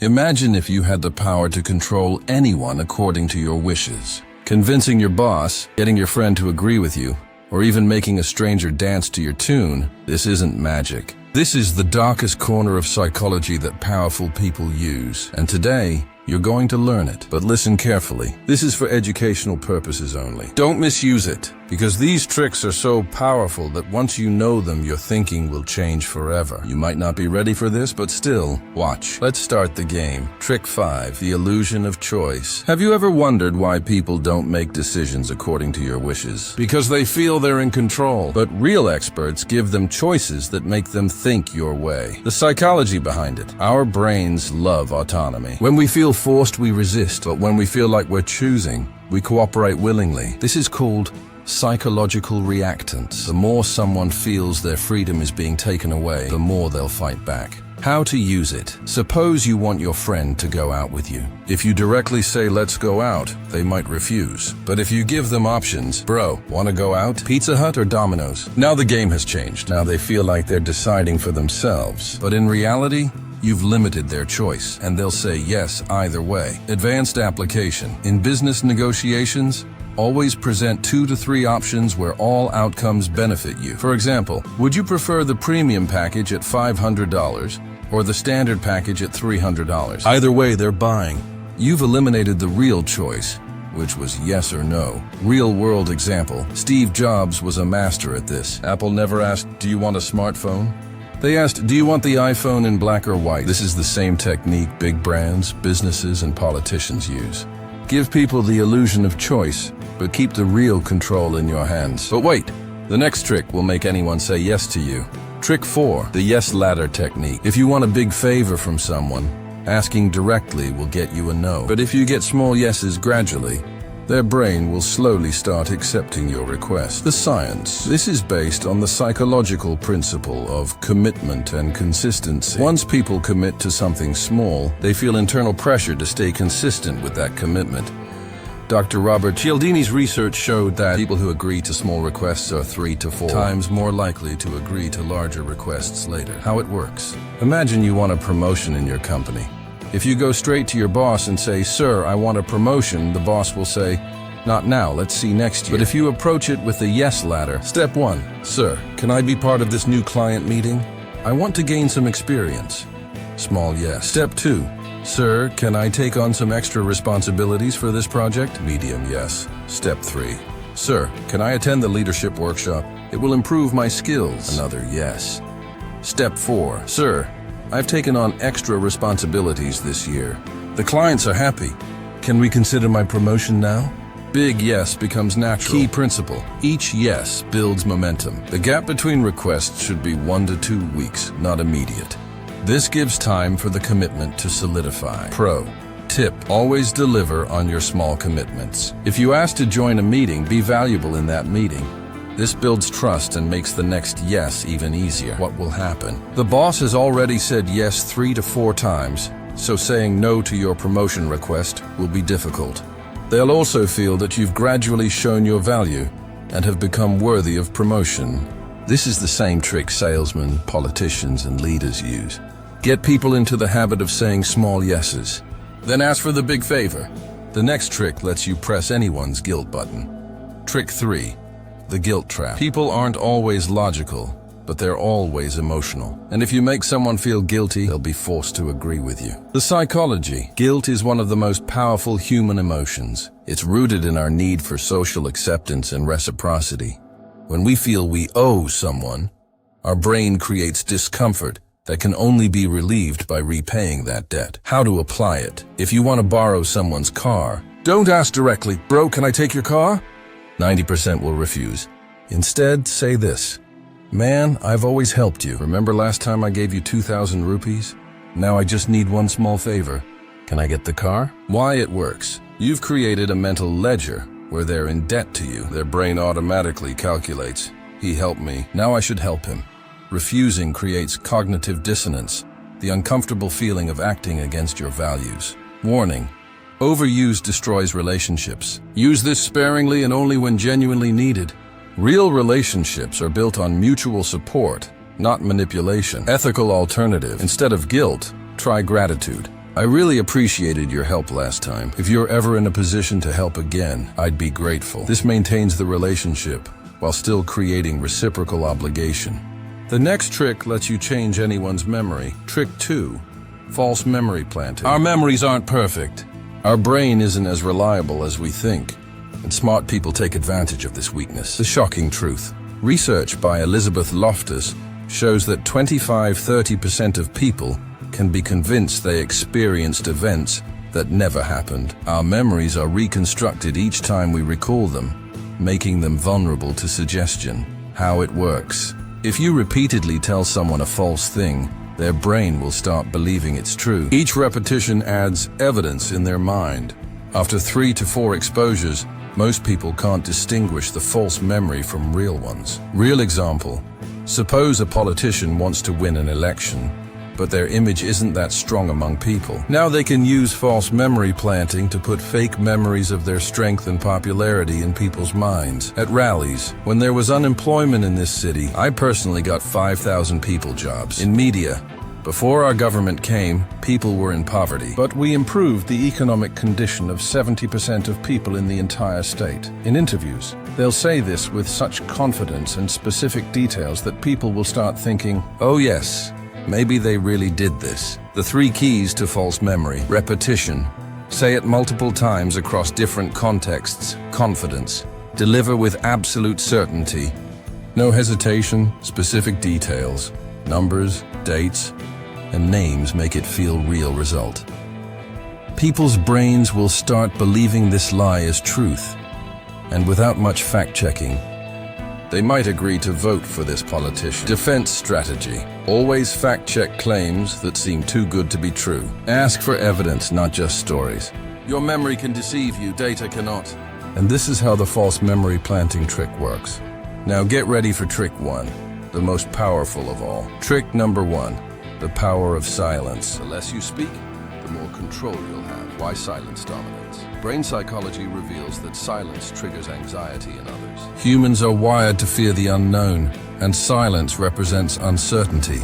Imagine if you had the power to control anyone according to your wishes. Convincing your boss, getting your friend to agree with you, or even making a stranger dance to your tune, this isn't magic. This is the darkest corner of psychology that powerful people use. And today, you're going to learn it. But listen carefully. This is for educational purposes only. Don't misuse it, because these tricks are so powerful that once you know them, your thinking will change forever. You might not be ready for this, but still, watch. Let's start the game. Trick 5, the illusion of choice. Have you ever wondered why people don't make decisions according to your wishes? Because they feel they're in control. But real experts give them choices that make them think your way. The psychology behind it. Our brains love autonomy. When we feel forced, we resist, but when we feel like we're choosing, we cooperate willingly. This is called psychological reactance. The more someone feels their freedom is being taken away, the more they'll fight back. How to use it. Suppose you want your friend to go out with you. If you directly say, "Let's go out," they might refuse. But if you give them options, "Bro, wanna go out? Pizza Hut or Domino's?" Now the game has changed. Now they feel like they're deciding for themselves. But in reality, you've limited their choice, and they'll say yes either way. Advanced application. In business negotiations, always present 2 to 3 options where all outcomes benefit you. For example, would you prefer the premium package at $500 or the standard package at $300? Either way, they're buying. You've eliminated the real choice, which was yes or no. Real-world example. Steve Jobs was a master at this. Apple never asked, "Do you want a smartphone?" They asked, "Do you want the iPhone in black or white?" This is the same technique big brands, businesses, and politicians use. Give people the illusion of choice, but keep the real control in your hands. But wait, the next trick will make anyone say yes to you. Trick 4, the yes ladder technique. If you want a big favor from someone, asking directly will get you a no. But if you get small yeses gradually, their brain will slowly start accepting your request. The science. This is based on the psychological principle of commitment and consistency. Once people commit to something small, they feel internal pressure to stay consistent with that commitment. Dr. Robert Cialdini's research showed that people who agree to small requests are 3 to 4 times more likely to agree to larger requests later. How it works. Imagine you want a promotion in your company. If you go straight to your boss and say, "Sir, I want a promotion," the boss will say, "Not now, let's see next year." But if you approach it with the yes ladder, step 1, "Sir, can I be part of this new client meeting? I want to gain some experience." Small yes. Step 2, "Sir, can I take on some extra responsibilities for this project?" Medium yes. Step 3, "Sir, can I attend the leadership workshop? It will improve my skills." Another yes. Step 4, "Sir, I've taken on extra responsibilities this year. The clients are happy. Can we consider my promotion now?" Big yes becomes natural. Key principle. Each yes builds momentum. The gap between requests should be 1 to 2 weeks, not immediate. This gives time for the commitment to solidify. Pro tip: always deliver on your small commitments. If you ask to join a meeting, be valuable in that meeting. This builds trust and makes the next yes even easier. What will happen? The boss has already said yes 3 to 4 times, so saying no to your promotion request will be difficult. They'll also feel that you've gradually shown your value and have become worthy of promotion. This is the same trick salesmen, politicians, and leaders use. Get people into the habit of saying small yeses, then ask for the big favor. The next trick lets you press anyone's guilt button. Trick 3. The guilt trap. People aren't always logical, but they're always emotional. And if you make someone feel guilty, they'll be forced to agree with you. The psychology. Guilt is one of the most powerful human emotions. It's rooted in our need for social acceptance and reciprocity. When we feel we owe someone, our brain creates discomfort that can only be relieved by repaying that debt. How to apply it. If you want to borrow someone's car, don't ask directly, "Bro, can I take your car?" 90% will refuse. Instead, say this: "Man, I've always helped you. Remember last time I gave you 2,000 rupees? Now I just need one small favor. Can I get the car?" Why it works. You've created a mental ledger where they're in debt to you. Their brain automatically calculates, "He helped me, now I should help him." Refusing creates cognitive dissonance, the uncomfortable feeling of acting against your values. Warning: overuse destroys relationships. Use this sparingly and only when genuinely needed. Real relationships are built on mutual support, not manipulation. Ethical alternative. Instead of guilt, try gratitude. I really appreciated your help last time. If you're ever in a position to help again, I'd be grateful. This maintains the relationship while still creating reciprocal obligation. The next trick lets you change anyone's memory. Trick 2, false memory planting. Our memories aren't perfect. Our brain isn't as reliable as we think, and smart people take advantage of this weakness. The shocking truth. Research by Elizabeth Loftus shows that 25–30% of people can be convinced they experienced events that never happened. Our memories are reconstructed each time we recall them, making them vulnerable to suggestion. How it works. If you repeatedly tell someone a false thing, their brain will start believing it's true. Each repetition adds evidence in their mind. After 3 to 4 exposures, most people can't distinguish the false memory from real ones. Real example. Suppose a politician wants to win an election, but their image isn't that strong among people. Now they can use false memory planting to put fake memories of their strength and popularity in people's minds. At rallies, when there was unemployment in this city, I personally got 5,000 people jobs. In media, before our government came, people were in poverty. But we improved the economic condition of 70% of people in the entire state. In interviews, they'll say this with such confidence and specific details that people will start thinking, oh yes, maybe they really did this. The 3 keys to false memory. Repetition. Say it multiple times across different contexts. Confidence. Deliver with absolute certainty. No hesitation, specific details. Numbers, dates, and names make it feel real. Result. People's brains will start believing this lie is truth, and without much fact-checking, they might agree to vote for this politician. Defense strategy. Always fact-check claims that seem too good to be true. Ask for evidence, not just stories. Your memory can deceive you, data cannot. And this is how the false memory planting trick works. Now get ready for trick 1, the most powerful of all. Trick number 1, the power of silence. The less you speak, the more control you'll have. Why silence dominates? Brain psychology reveals that silence triggers anxiety in others. Humans are wired to fear the unknown, and silence represents uncertainty.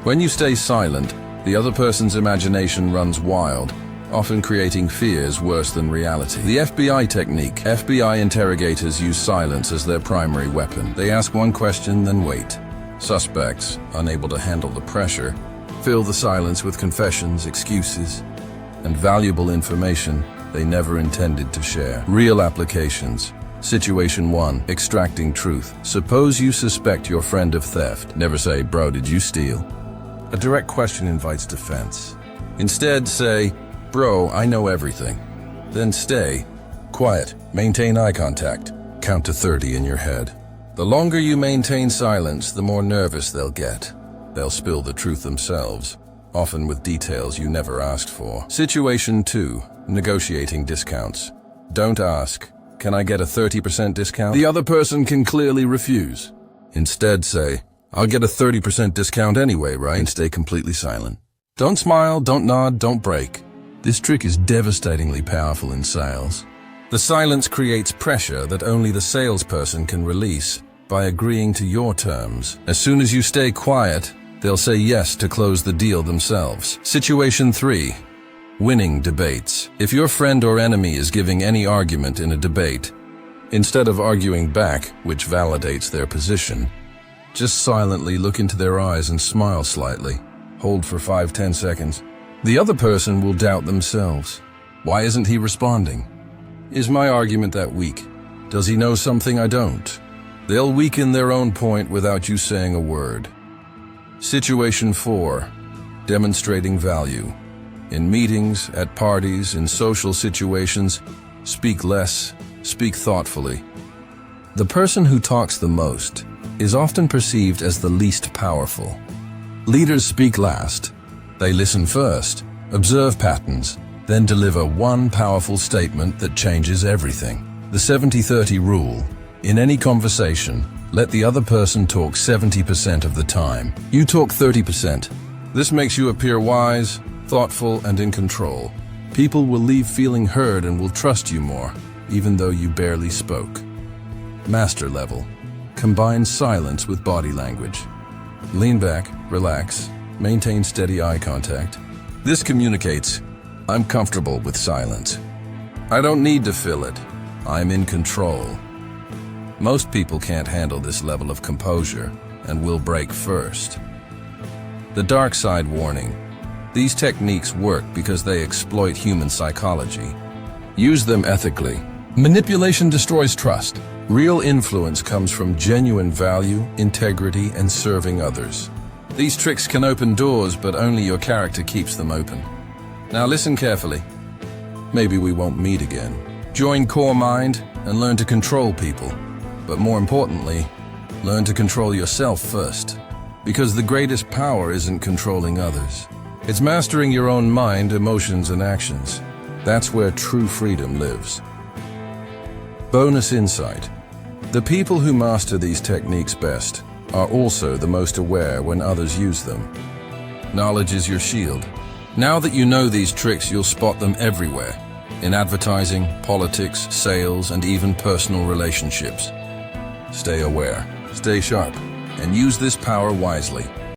When you stay silent, the other person's imagination runs wild, often creating fears worse than reality. The FBI technique. FBI interrogators use silence as their primary weapon. They ask one question, then wait. Suspects, unable to handle the pressure, fill the silence with confessions, excuses, and valuable information they never intended to share. Real applications. Situation 1. Extracting truth. Suppose you suspect your friend of theft. Never say, bro, did you steal? A direct question invites defense. Instead, say, bro, I know everything. Then stay quiet. Maintain eye contact. Count to 30 in your head. The longer you maintain silence, the more nervous they'll get. They'll spill the truth themselves, often with details you never asked for. Situation 2. Negotiating discounts. Don't ask, can I get a 30% discount? The other person can clearly refuse. Instead say, I'll get a 30% discount anyway, right? And stay completely silent. Don't smile, don't nod, don't break. This trick is devastatingly powerful in sales. The silence creates pressure that only the salesperson can release by agreeing to your terms. As soon as you stay quiet, they'll say yes to close the deal themselves. Situation 3. Winning debates. If your friend or enemy is giving any argument in a debate, instead of arguing back, which validates their position, just silently look into their eyes and smile slightly. Hold for 5–10 seconds. The other person will doubt themselves. Why isn't he responding? Is my argument that weak? Does he know something I don't? They'll weaken their own point without you saying a word. Situation 4. Demonstrating value. In meetings, at parties, in social situations, speak less, speak thoughtfully. The person who talks the most is often perceived as the least powerful. Leaders speak last. They listen first, observe patterns, then deliver one powerful statement that changes everything. The 70-30 rule. In any conversation, let the other person talk 70% of the time. You talk 30%. This makes you appear wise, thoughtful, and in control. People will leave feeling heard and will trust you more, even though you barely spoke. Master level. Combine silence with body language. Lean back, relax, maintain steady eye contact. This communicates, I'm comfortable with silence. I don't need to fill it. I'm in control. Most people can't handle this level of composure and will break first. The dark side warning. These techniques work because they exploit human psychology. Use them ethically. Manipulation destroys trust. Real influence comes from genuine value, integrity, and serving others. These tricks can open doors, but only your character keeps them open. Now listen carefully. Maybe we won't meet again. Join Core Mind and learn to control people. But more importantly, learn to control yourself first. Because the greatest power isn't controlling others. It's mastering your own mind, emotions, and actions. That's where true freedom lives. Bonus insight. The people who master these techniques best are also the most aware when others use them. Knowledge is your shield. Now that you know these tricks, you'll spot them everywhere. In advertising, politics, sales, and even personal relationships. Stay aware, stay sharp, and use this power wisely.